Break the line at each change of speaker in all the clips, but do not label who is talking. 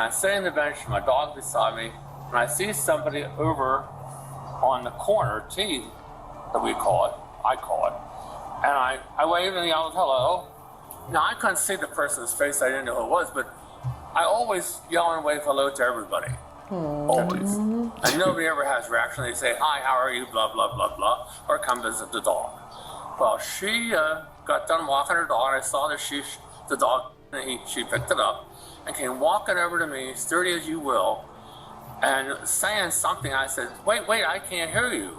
I'm sitting on the bench, my dog beside me, and I see somebody over on the corner, T, that we call it, I call it, and I wave and yell hello. Now I couldn't see the person's face, I didn't know who it was, but I always yell and wave hello to everybody. Always. And nobody ever has a reaction. They say, hi, how are you, blah, blah, blah, blah, or come visit the dog. Well, she got done walking her dog, and I saw that the dog, she picked it up and came walking over to me, sturdy as you will, and saying something. I said, wait, I can't hear you.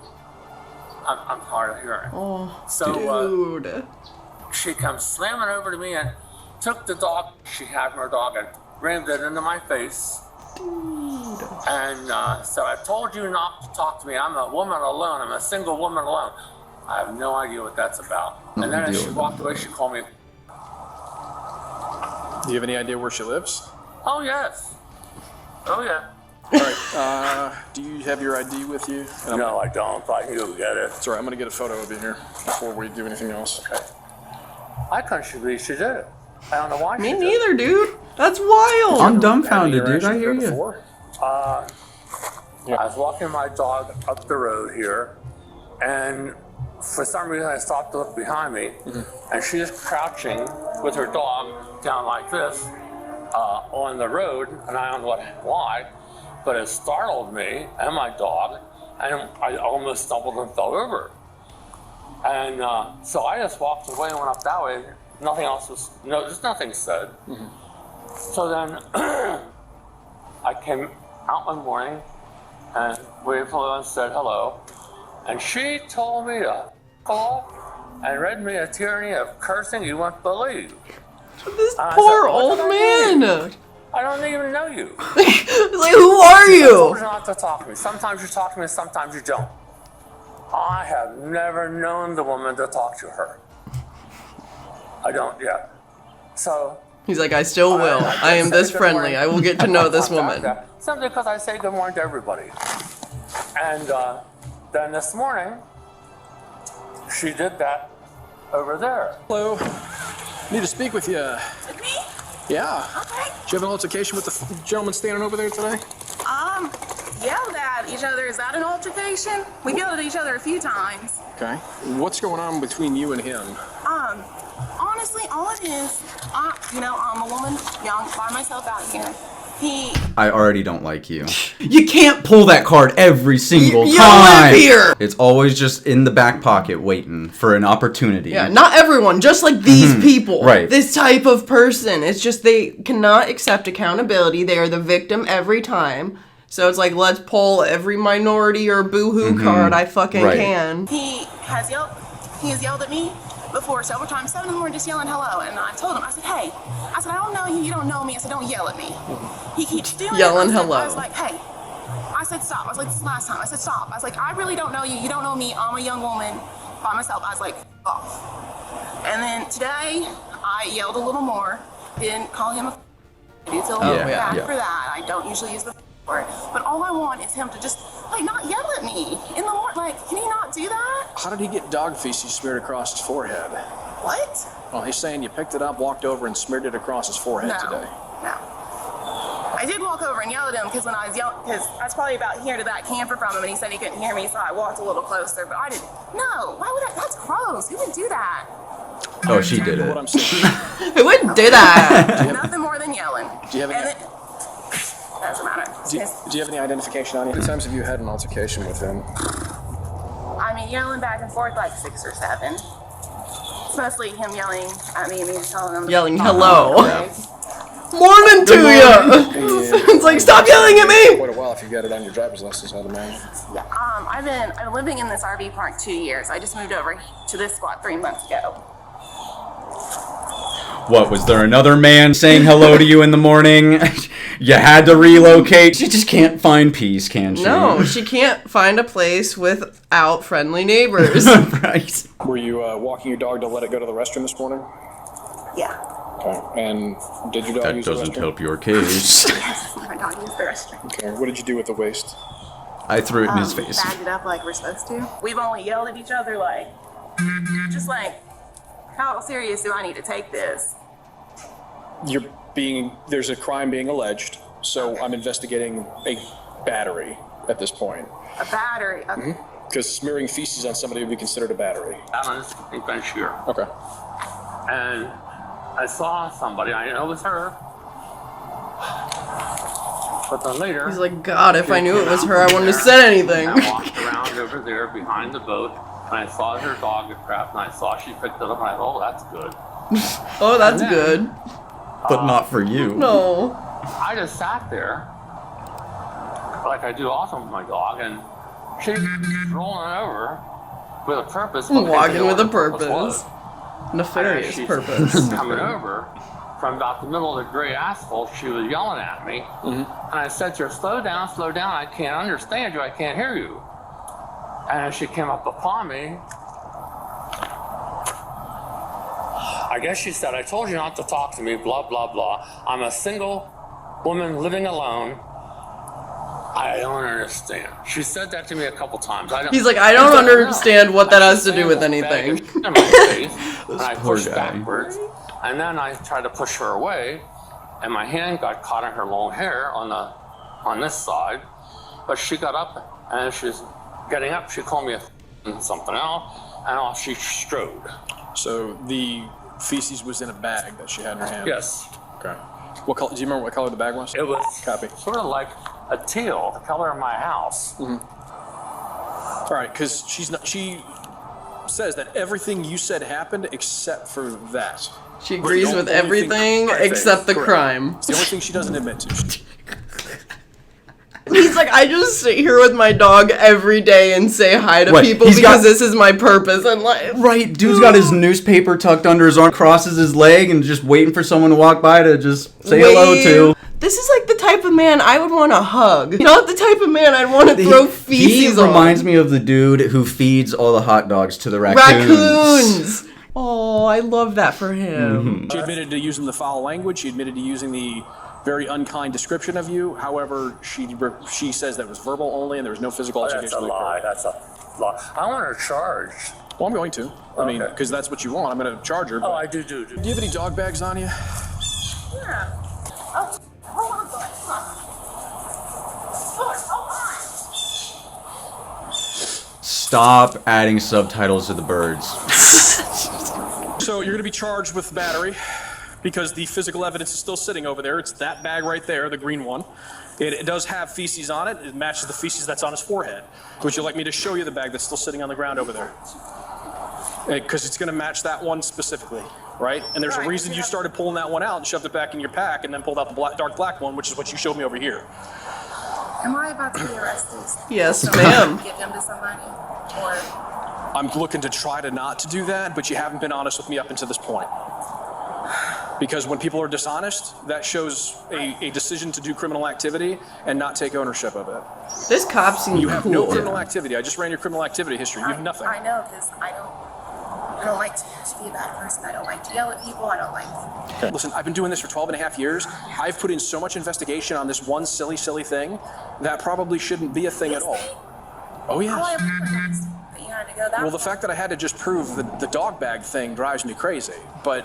I'm hard of hearing.
Oh,
so,
dude.
She comes slamming over to me and took the dog she had from her dog and rammed it into my face.
Dude.
And so I told you not to talk to me. I'm a woman alone. I'm a single woman alone. I have no idea what that's about. And then as she walked away, she called me.
Do you have any idea where she lives?
Oh, yes. Oh, yeah.
All right. Do you have your ID with you?
No, I don't. I can go get it.
Sorry, I'm going to get a photo of you here before we do anything else.
Okay. I couldn't believe she did it. I don't know why
Me
she did
neither,
it.
dude. That's wild.
I'm dumbfounded, dude. I hear you.
I was walking my dog up the road here, and for some reason I stopped to look behind me, and she is crouching with her dog down like this on the road, and I don't know why, but it startled me and my dog, and I almost stumbled and fell over. And so I just walked away and went up that way. Nothing else was, just nothing said. So then I came out one morning and waved hello and said hello. And she told me to call and read me a tyranny of cursing you won't believe.
This poor old man.
I don't even know you.
Like, who are
I
you?
told you not to talk to me. Sometimes you talk to me, sometimes you don't. I have never known the woman to talk to her. I don't yet. So
He's like, I still will. I am this friendly. I will get to know this woman.
Simply because I say good morning to everybody. And then this morning, she did that over there.
Hello. Need to speak with you.
With me?
Yeah.
Okay.
Did you have an altercation with the gentleman standing over there today?
Yelled at each other. Is that an altercation? We've yelled at each other a few times.
Okay. What's going on between you and him?
Honestly, all it is, I'm a woman, young, by myself out here.
I already don't like you. You can't pull that card every single time.
You live here.
It's always just in the back pocket waiting for an opportunity.
Yeah, not everyone, just like these people.
Right.
This type of person. It's just they cannot accept accountability. They are the victim every time. So it's like, let's pull every minority or boo-hoo card I fucking can.
He has yelled at me before several times, 7 in the morning, just yelling hello. And I told him, I said, hey, I said, I don't know you, you don't know me. I said, don't yell at me. He keeps doing
Yelling
it.
hello.
I was like, hey. I said, stop. I was like, this is the last time. I said, stop. I was like, I really don't know you. You don't know me. I'm a young woman by myself. I was like, off. And then today, I yelled a little more. Didn't call him a I do feel bad for that. I don't usually use the word. But all I want is him to just, like, not yell at me in the morning. Like, can he not do that?
How did he get dog feces smeared across his forehead?
What?
Well, he's saying you picked it up, walked over, and smeared it across his forehead today.
No. I did walk over and yell at him because when I was yelling, because I was probably about here to that camper from him, and he said he couldn't hear me, so I walked a little closer. But I didn't. No, why would I? That's gross. Who would do that?
Oh, she did
What
it.
I'm saying.
Who would do that?
Nothing more than yelling.
Do you have any?
Doesn't matter.
Do you have any identification on you? How many times have you had an altercation with him?
I mean, yelling back and forth like 6 or 7. It's mostly him yelling at me and me just telling him.
Yelling hello.
Okay.
Morning to you. It's like, stop yelling at me.
Quite a while if you got it on your driver's license, I'd imagine.
Yeah. I've been living in this RV park 2 years. I just moved over to this spot 3 months ago.
What, was there another man saying hello to you in the morning? You had to relocate? She just can't find peace, can she?
No, she can't find a place without friendly neighbors.
Right.
Were you walking your dog to let it go to the restroom this morning?
Yeah.
Okay. And did your dog
That
use the
doesn't
restroom?
help your case.
Yes, my dog used the restroom.
Okay. What did you do with the waste?
I threw it in his face.
Bagged it up like we're supposed to. We've only yelled at each other like, just like, how serious do I need to take this?
There's a crime being alleged. So I'm investigating a battery at this point.
A battery. Okay.
Because smearing feces on somebody would be considered a battery.
I'm on this bench here.
Okay.
And I saw somebody, I know it was her. But then later...
He's like, God, if I knew it was her, I wouldn't have said anything.
I walked around over there behind the boat, and I saw her dog get trapped, and I saw she picked it up, and I thought, oh, that's good.
Oh, that's good.
But not for you.
No.
I just sat there, like I do often with my dog, and she's rolling over with a purpose.
Walking with a purpose.
Was.
Nefarious
She's
purpose.
coming over from about the middle of the gray asphalt. She was yelling at me, and I said to her, slow down, I can't understand you, I can't hear you. And as she came up upon me, I guess she said, I told you not to talk to me, blah, blah, blah. I'm a single woman living alone. I don't understand. She said that to me a couple times.
He's like, I don't understand what that has to do with anything.
In my face, and I
poor
pushed
guy.
backwards, and then I tried to push her away, and my hand got caught in her long hair on this side. But she got up, and as she's getting up, she called me something else, and off she strode.
So the feces was in a bag that she had in her hand?
Yes.
Okay. What color? Do you remember what color the bag was?
It was
Copy.
sort of like a teal, the color of my house.
All right, because she says that everything you said happened except for that.
She agrees
The
with
only
everything
thing-
except the
Correct.
crime.
It's the only thing she doesn't admit to.
He's like, I just sit here with my dog every day and say hi to
What?
people
He's
because
got-
this is my purpose in life.
Right, dude's got his newspaper tucked under his arm, crosses his leg, and just waiting for someone to walk by to just say hello to.
This is like the type of man I would want to hug. Not the type of man I'd want to throw feces
He
on.
reminds me of the dude who feeds all the hot dogs to the raccoons.
Raccoons! Oh, I love that for him.
She admitted to using the foul language. She admitted to using the very unkind description of you. However, she says that it was verbal only and there was no physical
That's
altercation.
a lie. That's a lie. I want her charged.
Well, I'm going to. I mean,
Okay.
because that's what you want. I'm going to charge her.
Oh,
But
I do.
do you have any dog bags on you?
Yeah. Oh, hold on, hold on.
Stop adding subtitles to the birds.
So you're going to be charged with battery because the physical evidence is still sitting over there. It's that bag right there, the green one. It does have feces on it. It matches the feces that's on his forehead. Would you like me to show you the bag that's still sitting on the ground over there? Because it's going to match that one specifically, right? And there's a
Right.
reason you started pulling that one out and shoved it back in your pack and then pulled out the dark black one, which is what you showed me over here.
Am I about to be arrested?
Yes,
So I
ma'am.
Give him to somebody? Or
I'm looking to try to not to do that, but you haven't been honest with me up until this point. Because when people are dishonest, that shows a decision to do criminal activity and not take ownership of it.
This cop seems
You have no
cool.
criminal activity. I just ran your criminal activity history. You have nothing.
I know, because I don't like to be a bad person. I don't like to yell at people. I don't like to.
Listen, I've been doing this for 12 and a half years. I've put in so much investigation on this one silly thing that probably shouldn't be a thing at all. Oh,
Oh, I
yes.
apologize that you had to go that
Well, the
way.
fact that I had to just prove the dog bag thing drives me crazy. But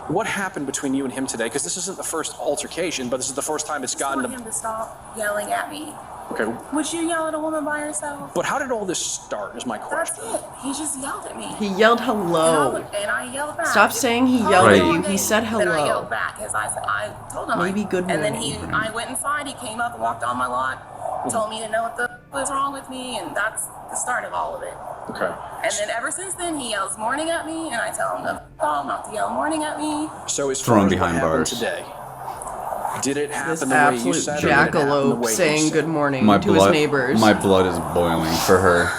what happened between you and him today? Because this isn't the first altercation, but this is the first time it's
I
gotten
want
to...
him to stop yelling at me.
Okay.
Would you yell at a woman by herself?
But how did all this start is my
That's
question.
it. He just yelled at me.
He yelled
And
hello.
I yelled back.
Stop saying he
Oh,
yelled
at
no,
you.
He said
Then I
hello.
yelled back as I told him.
Maybe good
And then
morning.
I went inside. He came up and walked on my lot, told me to know what the was wrong with me, and that's the start of all of it.
Okay.
And then ever since then, he yells morning at me, and I tell him not to yell morning at me.
So as
Thrown
far as
behind
what happened
bars.
today, did it
This
happen the way you
absolute
said? Or did it happen the
jackalope
way he
saying
said?
good morning
My
to
blood,
his neighbors.
my blood is boiling for her.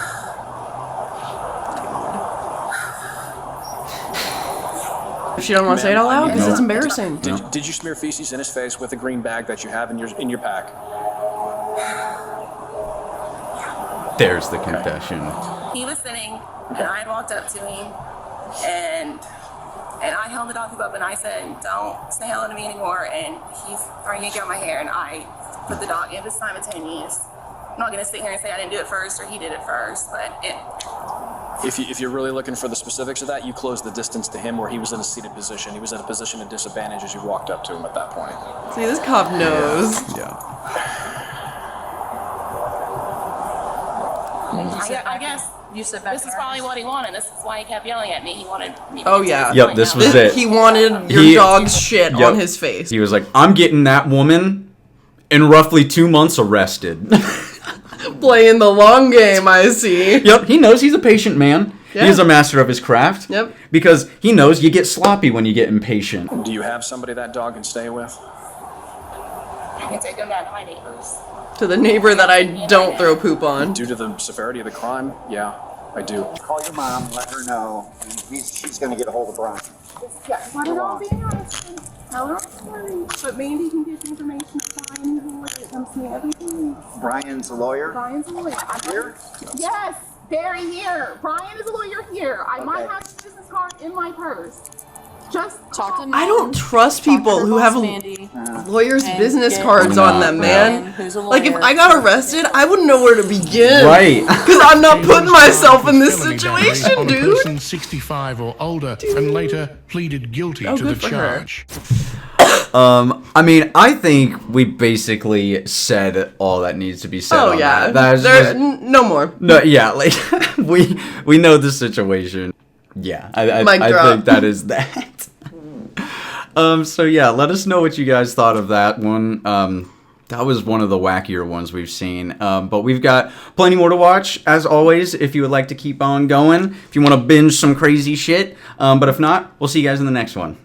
She don't want to say it out loud because
No.
it's embarrassing.
Did you smear feces in his face with a green bag that you have in your pack?
There's the confession.
He was sitting, and I had walked up to him, and I held the dog up, and I said, "Don't say hello to me anymore." And he's trying to get my hair, and I put the dog. It was simultaneous. I'm not gonna sit here and say I didn't do it first or he did it first, but
If you're really looking for the specifics of that, you close the distance to him where he was in a seated position. He was in a position of disadvantage as you walked up to him at that point.
See, this cop knows.
Yeah.
I guess
You sit back.
this is probably what he wanted. This is why he kept yelling at me. He wanted me to
Oh,
get to
yeah.
this
Yep,
point
this
now.
was it.
He wanted your
He-
dog's shit
Yep.
on his face.
He was like, I'm getting that woman in roughly 2 months arrested.
Playing the long game, I see.
Yep, he knows he's a patient man.
Yeah.
He's a master of his craft.
Yep.
Because he knows you get sloppy when you get impatient.
Do you have somebody that dog can stay with?
I can take him down to my neighbors.
To the neighbor that I don't throw poop on.
Due to the severity of the crime, yeah, I do.
Call your mom, let her know, and she's gonna get a hold of Brian.
Yeah, let it all be arrested. Tell her I'm sorry. But Mandy can get the information to Brian. He's a lawyer. It comes to me every 2 weeks.
Brian's a lawyer?
Brian's a lawyer.
Here?
Yes, Barry here. Brian is a lawyer here. I might
Okay.
have his business card in my purse. Just
Talk to
call.
I don't trust
Talk to
people
her
who
boss,
have
Mandy,
lawyers'
and
business
get
cards on them,
Brian,
man.
who's a
Like, if
lawyer.
I got arrested, I wouldn't know where to begin.
Right.
Because I'm not putting myself in this
Felony battery
situation,
on a
dude.
person 65 or older, and later pleaded guilty
Oh,
to the
good for her.
charge.
I mean, I think we basically said all that needs to be said.
Oh,
on
yeah.
that. That's
There,
just-
no more.
no, yeah, like we know the situation. Yeah, I
Mic drop.
think that is that. So yeah, let us know what you guys thought of that one. That was one of the wackier ones we've seen. But we've got plenty more to watch, as always, if you would like to keep on going. If you want to binge some crazy shit. But if not, we'll see you guys in the next one.